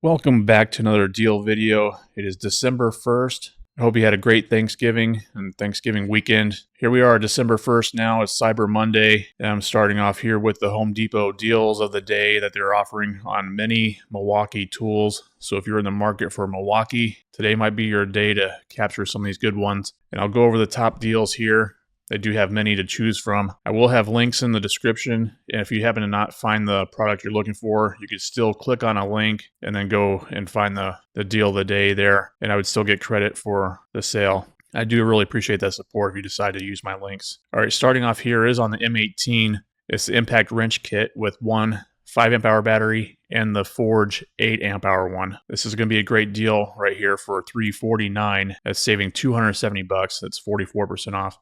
Welcome back to another deal video. It is December 1st. I hope you had a great Thanksgiving and Thanksgiving weekend. Here we are, December 1st now. It's Cyber Monday, and I'm starting off here with the Home Depot deals of the day that they're offering on many Milwaukee tools. So if you're in the market for Milwaukee, today might be your day to capture some of these good ones. And I'll go over the top deals here. They do have many to choose from. I will have links in the description, and if you happen to not find the product you're looking for, you could still click on a link and then go and find the deal of the day there, and I would still get credit for the sale. I do really appreciate that support if you decide to use my links. All right, starting off here is on the M18. It's the impact wrench kit with one 5 amp hour battery and the Forge 8 amp hour one. This is going to be a great deal right here for $349. That's saving $270. That's 44% off.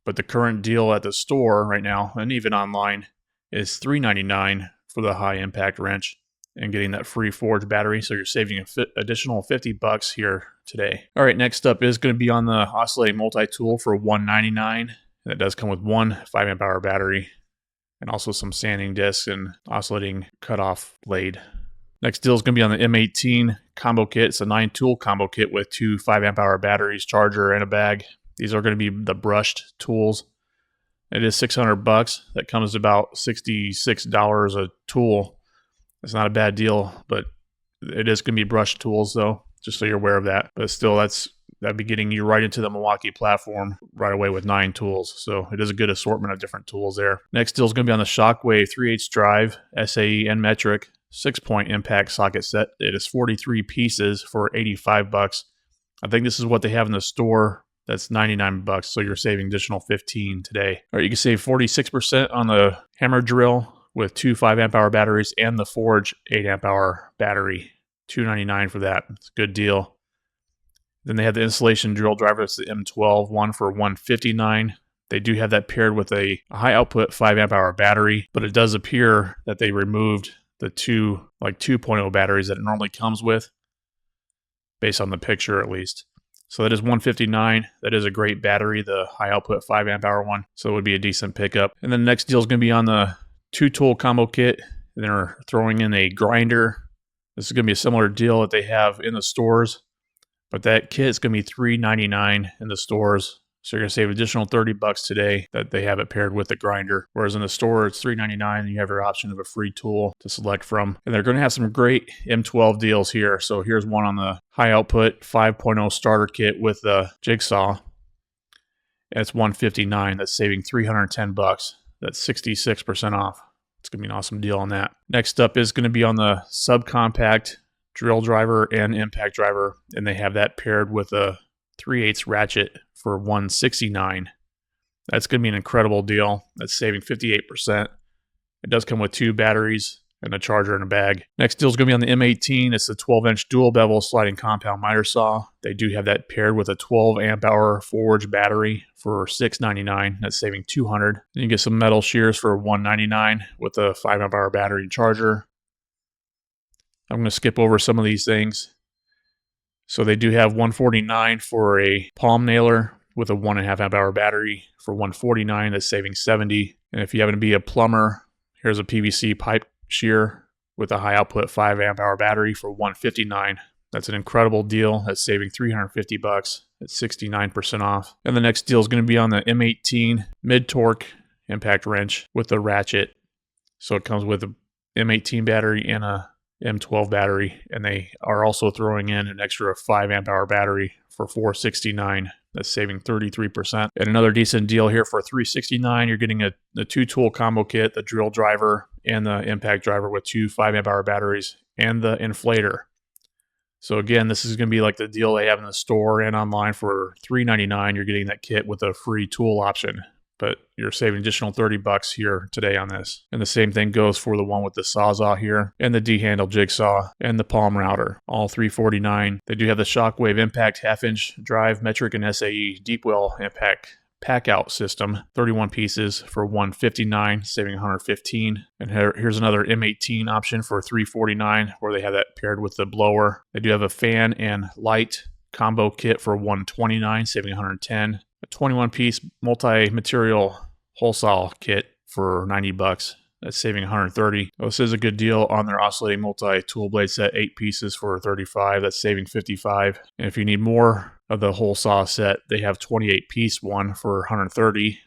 But the current deal at the store right now, and even online, is $399 for the high impact wrench and getting that free Forge battery. So you're saving an additional $50 here today. All right, next up is going to be on the oscillating multi-tool for $199. And it does come with one 5 amp hour battery and also some sanding discs and oscillating cutoff blade. Next deal is going to be on the M18 combo kit. It's a 9-tool combo kit with two 5 amp hour batteries, charger, and a bag. These are going to be the brushed tools. It is $600. That comes to about $66 a tool. It's not a bad deal, but it is going to be brushed tools though, just so you're aware of that. But still, that'd be getting you right into the Milwaukee platform right away with 9 tools. So it is a good assortment of different tools there. Next deal is going to be on the Shockwave 3/8 drive, SAE and metric, 6-point impact socket set. It is 43 pieces for $85. I think this is what they have in the store. That's $99, so you're saving additional $15 today. All right, you can save 46% on the hammer drill with two 5 amp hour batteries and the Forge 8 amp hour battery. $299 for that. It's a good deal. Then they have the installation drill driver. It's the M12 one for $159. They do have that paired with a high output 5 amp hour battery, but it does appear that they removed the two 2.0 batteries that it normally comes with, based on the picture at least. So that is $159. That is a great battery, the high output 5 amp hour one. So it would be a decent pickup. And then the next deal is going to be on the 2-tool combo kit. They're throwing in a grinder. This is going to be a similar deal that they have in the stores, but that kit is going to be $399 in the stores. So you're going to save additional $30 today that they have it paired with the grinder. Whereas in the store, it's $399 and you have your option of a free tool to select from. And they're going to have some great M12 deals here. So here's one on the high output 5.0 starter kit with the jigsaw. And it's $159. That's saving $310. That's 66% off. It's going to be an awesome deal on that. Next up is going to be on the subcompact drill driver and impact driver. And they have that paired with a 3/8 ratchet for $169. That's going to be an incredible deal. That's saving 58%. It does come with 2 batteries and a charger and a bag. Next deal is going to be on the M18. It's the 12-inch dual bevel sliding compound miter saw. They do have that paired with a 12 amp hour Forge battery for $699. That's saving $200. Then you get some metal shears for $199 with a 5 amp hour battery and charger. I'm going to skip over some of these things. So they do have $149 for a palm nailer with a 1.5 amp hour battery for $149. That's saving $70. And if you happen to be a plumber, here's a PVC pipe shear with a high output 5 amp hour battery for $159. That's an incredible deal. That's saving $350. It's 69% off. And the next deal is going to be on the M18 mid-torque impact wrench with the ratchet. So it comes with a M18 battery and a M12 battery, and they are also throwing in an extra 5 amp hour battery for $469. That's saving 33%. And another decent deal here for $369. You're getting the 2-tool combo kit, the drill driver and the impact driver with 2 5 amp hour batteries and the inflator. So again, this is going to be like the deal they have in the store and online for $399. You're getting that kit with a free tool option, but you're saving additional $30 here today on this. And the same thing goes for the one with the Sawzall here and the D-handle jigsaw and the palm router, all $349. They do have the Shockwave impact 1/2-inch drive, metric, and SAE deep well impact pack out system, 31 pieces for $159, saving $115. And here's another M18 option for $349 where they have that paired with the blower. They do have a fan and light combo kit for $129, saving $110. A 21-piece multi-material whole saw kit for $90. That's saving 130. This is a good deal on their oscillating multi-tool blade set, 8 pieces for 35. That's saving 55. And if you need more of the whole saw set, they have 28-piece one for 130.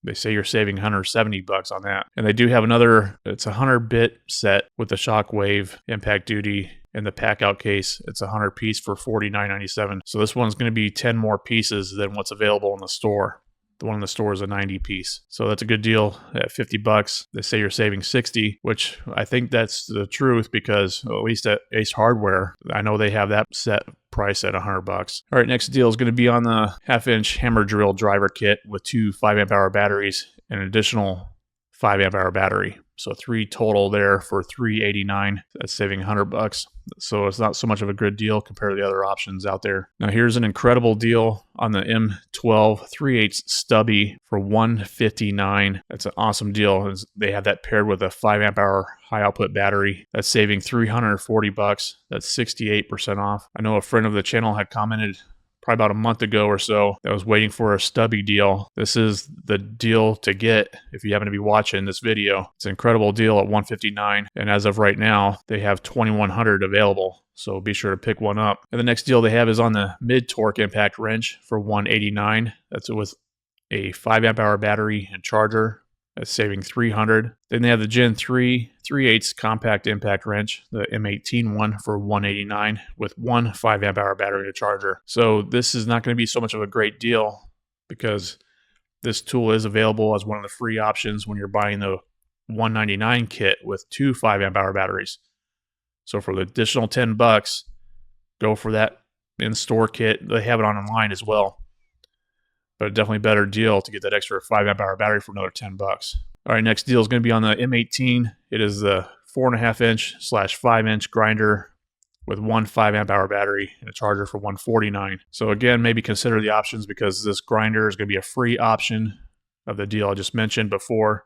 They say you're saving 170 bucks on that. And they do have another, it's a 100-bit set with the Shockwave impact duty and the pack out case. It's a 100-piece for $49.97. So this one's going to be 10 more pieces than what's available in the store. The one in the store is a 90-piece. So that's a good deal at 50 bucks. They say you're saving 60, which I think that's the truth because at least at Ace Hardware, I know they have that set price at 100 bucks. All right, next deal is going to be on the 1/2-inch hammer drill driver kit with 2 5-amp-hour batteries and an additional 5-amp-hour battery. So 3 total there for $389. That's saving 100 bucks. So it's not so much of a good deal compared to the other options out there. Now here's an incredible deal on the M12 3/8 stubby for $159. That's an awesome deal. They have that paired with a 5-amp-hour high output battery. That's saving 340 bucks. That's 68% off. I know a friend of the channel had commented probably about a month ago or so that was waiting for a stubby deal. This is the deal to get if you happen to be watching this video. It's an incredible deal at $159, and as of right now, they have 2,100 available. So be sure to pick one up. And the next deal they have is on the mid-torque impact wrench for $189. That's with a 5-amp-hour battery and charger. That's saving 300. Then they have the Gen 3 3/8 compact impact wrench, the M18 one for $189 with one 5-amp-hour battery and charger. So this is not going to be so much of a great deal because this tool is available as one of the free options when you're buying the $199 kit with 2 5-amp-hour batteries. So for the additional 10 bucks, go for that in-store kit. They have it online as well. But a definitely better deal to get that extra 5-amp-hour battery for another 10 bucks. All right, next deal is going to be on the M18. It is the 4.5-inch/5-inch grinder with one 5-amp-hour battery and a charger for $149. So again, maybe consider the options because this grinder is going to be a free option of the deal I just mentioned before.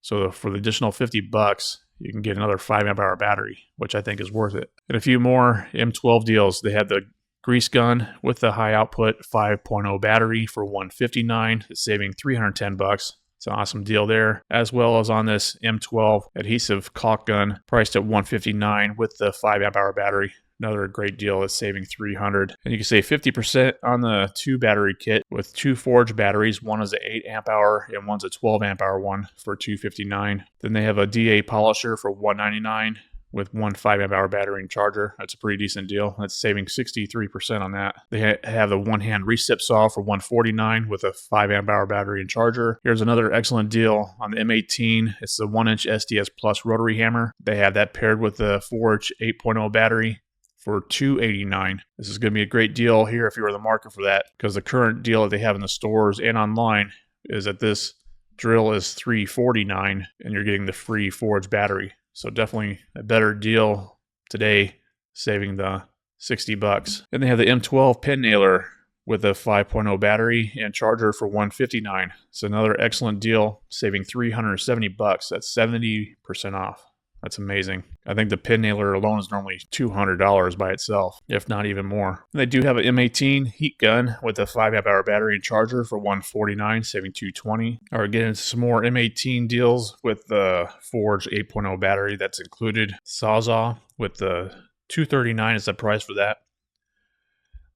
So for the additional 50 bucks, you can get another 5-amp-hour battery, which I think is worth it. And a few more M12 deals. They had the grease gun with the high output 5.0 battery for $159. It's saving 310 bucks. It's an awesome deal there. As well as on this M12 adhesive caulk gun priced at $159 with the 5-amp-hour battery. Another great deal. It's saving 300. And you can save 50% on the 2 battery kit with 2 Forge batteries. One is an 8-amp-hour and one's a 12-amp-hour one for $259. Then they have a DA polisher for $199. with one 5-amp-hour battery and charger. That's a pretty decent deal. That's saving 63% on that. They have the one-hand recip saw for $149 with a 5-amp-hour battery and charger. Here's another excellent deal on the M18. It's the 1-inch SDS Plus rotary hammer. They have that paired with the Forge 8.0 battery for $289. This is going to be a great deal here if you're in the market for that, because the current deal that they have in the stores and online is that this drill is $349 and you're getting the free Forge battery. So definitely a better deal today, saving the 60 bucks. Then they have the M12 pin nailer with a 5.0 battery and charger for $159. It's another excellent deal, saving 370 bucks. That's 70% off. That's amazing. I think the pin nailer alone is normally $200 by itself, if not even more. And they do have an M18 heat gun with a 5-amp-hour battery and charger for $149, saving $220. All right, getting into some more M18 deals with the Forge 8.0 battery that's included. Sawzall with the $239 is the price for that.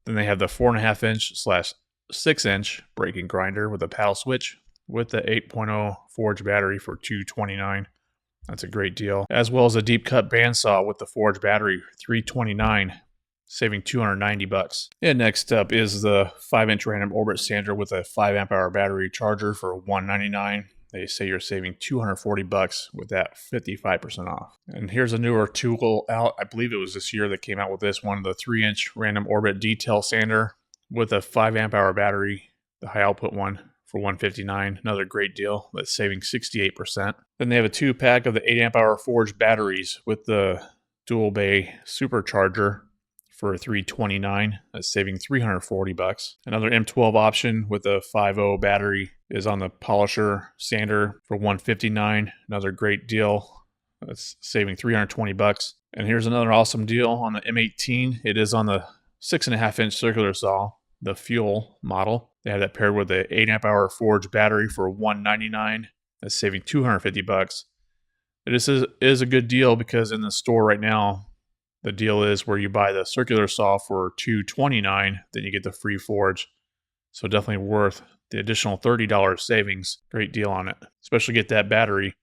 Then they have the 4.5-inch/6-inch braking grinder with a paddle switch with the 8.0 Forge battery for $229. That's a great deal. As well as a deep cut bandsaw with the Forge battery, $329, saving 290 bucks. And next up is the 5-inch random orbit sander with a 5-amp-hour battery charger for $199. They say you're saving 240 bucks with that 55% off. And here's a newer tool out. I believe it was this year that came out with this one, the 3-inch random orbit detail sander with a 5-amp-hour battery, the high output one, for $159. Another great deal. That's saving 68%. Then they have a 2-pack of the 8-amp-hour Forge batteries with the dual bay supercharger for $329. That's saving 340 bucks. Another M12 option with a 5.0 battery is on the polisher sander for $159. Another great deal. That's saving 320 bucks. And here's another awesome deal on the M18. It is on the 6.5-inch circular saw, the fuel model. They have that paired with the 8-amp-hour Forge battery for $199. That's saving 250 bucks. Is a good deal because in the store right now, the deal is where you buy the circular saw for $229, then you get the free forge. So definitely worth the additional $30 savings. Great deal on it. Especially get that battery.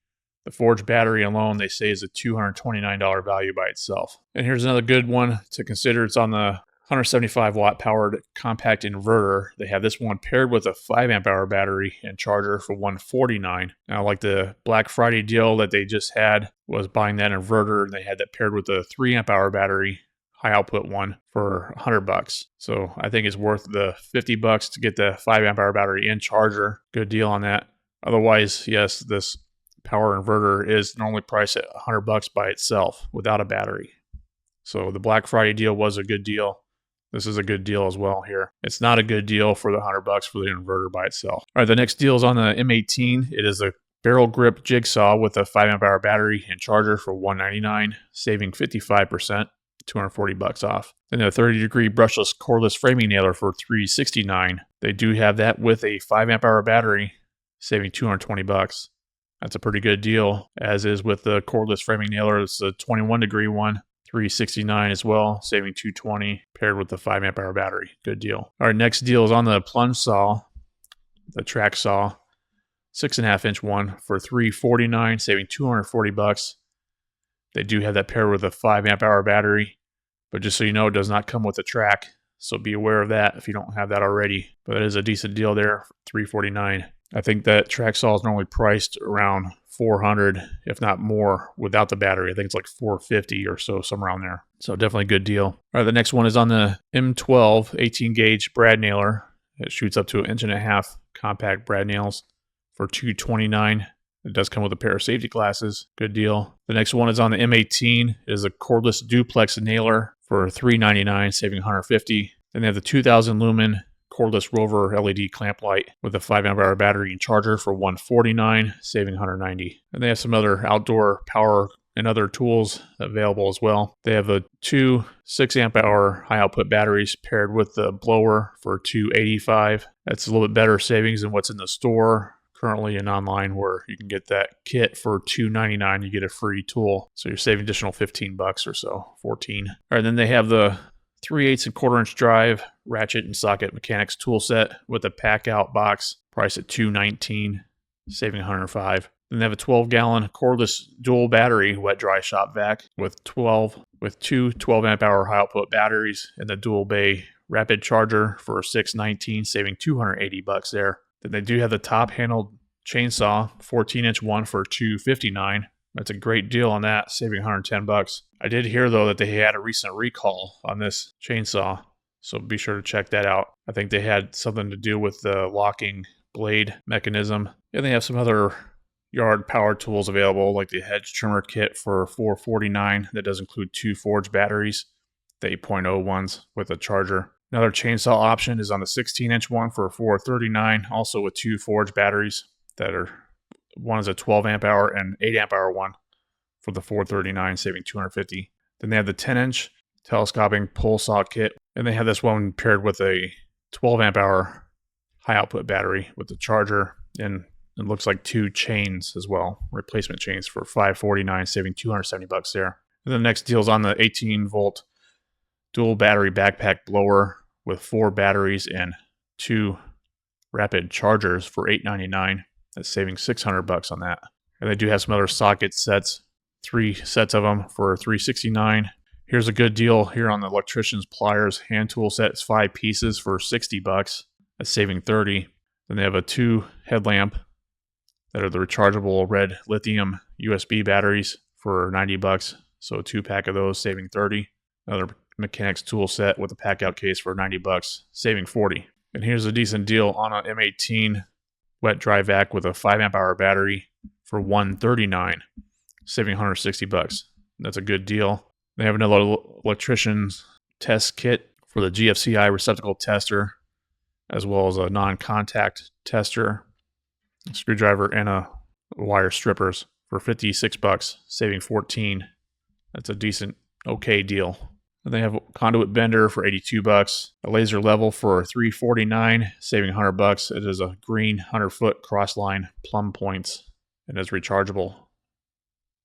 The forged battery alone, they say, is a $229 value by itself. And here's another good one to consider. It's on the 175 watt powered compact inverter. They have this one paired with a 5 amp hour battery and charger for $149. Now, like the Black Friday deal that they just had was buying that inverter, and they had that paired with a 3 amp hour battery, high output one, for $100. So I think it's worth the $50 to get the 5 amp hour battery and charger. Good deal on that. Otherwise, yes, this power inverter is normally priced at $100 by itself without a battery. So the Black Friday deal was a good deal. This is a good deal as well here. It's not a good deal for the $100 for the inverter by itself. All right, the next deal is on the M18. It is a barrel grip jigsaw with a 5 amp hour battery and charger for $199, saving 55%, $240 off. Then a 30-degree brushless cordless framing nailer for $369. They do have that with a 5 amp hour battery, saving $220. That's a pretty good deal, as is with the cordless framing nailer. It's a 21-degree one. $369 as well, saving $220 paired with the 5 amp hour battery. Good deal. All right, next deal is on the plunge saw, the track saw, 6.5 inch one for $349, saving $240. They do have that paired with a 5 amp hour battery, but just so you know, it does not come with a track. So be aware of that if you don't have that already. But it is a decent deal there, $349. I think that track saw is normally priced around $400, if not more, without the battery. I think it's like $450 or so, somewhere around there. So definitely a good deal. All right, the next one is on the M12 18 gauge brad nailer. It shoots up to 1.5 inch compact brad nails for $229. It does come with a pair of safety glasses. Good deal. The next one is on the M18. It is a cordless duplex nailer for $399, saving $150. Then they have the 2000 lumen cordless rover LED clamp light with a 5 amp hour battery and charger for $149, saving $190. And they have some other outdoor power and other tools available as well. They have the two 6 amp hour high output batteries paired with the blower for $285. That's a little bit better savings than what's in the store currently and online, where you can get that kit for $299. You get a free tool. So you're saving additional $15 or so, 14. All right, then they have the 3/8 and 1/4 inch drive, ratchet and socket mechanics tool set with a pack out box, priced at $219, saving $105. Then they have a 12-gallon cordless dual battery wet dry shop vac with two 12 amp hour high output batteries and the dual bay rapid charger for $619, saving $280 there. Then they do have the top handled chainsaw, 14-inch one for $259. That's a great deal on that, saving $110. I did hear, though, that they had a recent recall on this chainsaw, so be sure to check that out. I think they had something to do with the locking blade mechanism. And they have some other yard power tools available, like the hedge trimmer kit for $449. That does include two forged batteries, the 8.0 ones with a charger. Another chainsaw option is on the 16-inch one for $439, also with two forged batteries that are... One is a 12 amp hour and 8 amp hour one for the $439, saving $250. Then they have the 10-inch telescoping pole saw kit, and they have this one paired with a 12 amp hour high output battery with the charger, and it looks like two chains as well, replacement chains for $549, saving $270 there. And the next deal is on the 18-volt dual battery backpack blower with 4 batteries and 2 rapid chargers for $899. That's saving $600 on that. And they do have some other socket sets, 3 sets of them for $369. Here's a good deal here on the electrician's pliers hand tool set. It's 5 pieces for $60. That's saving $30. Then they have a 2 headlamp that are the rechargeable red lithium USB batteries for $90. So a 2-pack of those, saving $30. Another mechanics tool set with a pack out case for $90, saving $40. And here's a decent deal on an M18 wet dry vac with a 5 amp hour battery for $139, saving $160. That's a good deal. They have another electrician's test kit for the GFCI receptacle tester, as well as a non-contact tester, a screwdriver, and a wire strippers for $56, saving $14. That's a decent, okay deal. And they have a conduit bender for $82, a laser level for $349, saving $100. It is a green 100-foot crossline plumb points and is rechargeable.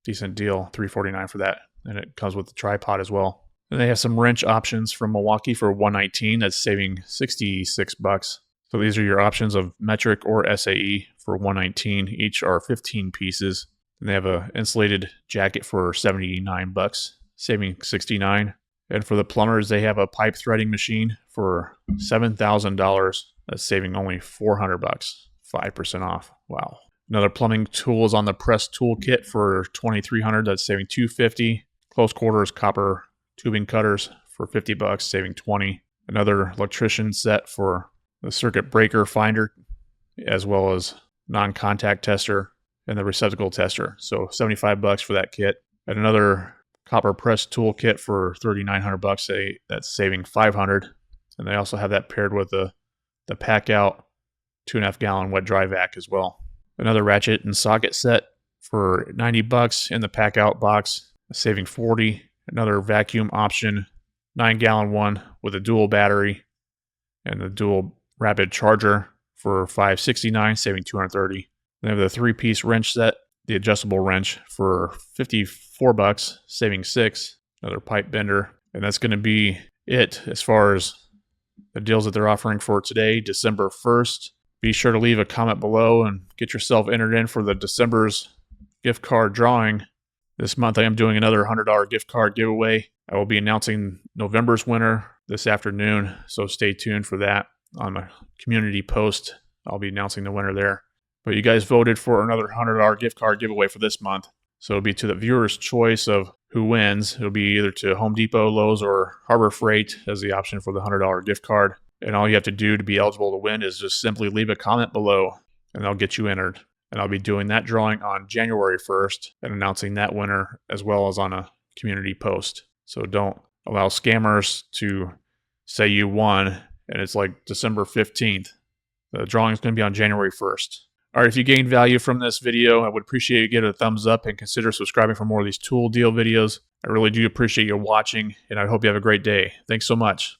decent deal, $349 for that. And it comes with the tripod as well. And they have some wrench options from Milwaukee for $119. That's saving $66. So these are your options of metric or SAE for $119. Each are 15 pieces. And they have an insulated jacket for $79, saving $69. And for the plumbers, they have a pipe threading machine for $7,000. That's saving only $400, 5% off. Wow. Another plumbing tool is on the press tool kit for $2,300. That's saving $250. Close quarters copper tubing cutters for $50, saving $20. Another electrician set for the circuit breaker finder, as well as non-contact tester and the receptacle tester. So $75 for that kit. And another copper press tool kit for $3,900. That's saving $500. And they also have that paired with the pack out 2.5 gallon wet dry vac as well. Another ratchet and socket set for $90 in the pack out box, saving $40. Another vacuum option 9 gallon one with a dual battery and the dual rapid charger for $569, saving $230. They have the 3-piece wrench set, the adjustable wrench for $54, saving $6. Another pipe bender. And that's going to be it as far as the deals that they're offering for today, December 1st. Be sure to leave a comment below and get yourself entered in for the December's gift card drawing. This month I am doing another $100 gift card giveaway. I will be announcing November's winner this afternoon, so stay tuned for that on my community post. I'll be announcing the winner there. But you guys voted for another $100 gift card giveaway for this month. So it'll be to the viewer's choice of who wins. It'll be either to Home Depot, Lowe's, or Harbor Freight as the option for the $100 gift card. And all you have to do to be eligible to win is just simply leave a comment below, and they'll get you entered. And I'll be doing that drawing on January 1st and announcing that winner as well as on a community post. So don't allow scammers to say you won and it's like December 15th. The drawing is going to be on January 1st. All right, if you gained value from this video, I would appreciate you give it a thumbs up and consider subscribing for more of these tool deal videos. I really do appreciate you watching, and I hope you have a great day. Thanks so much.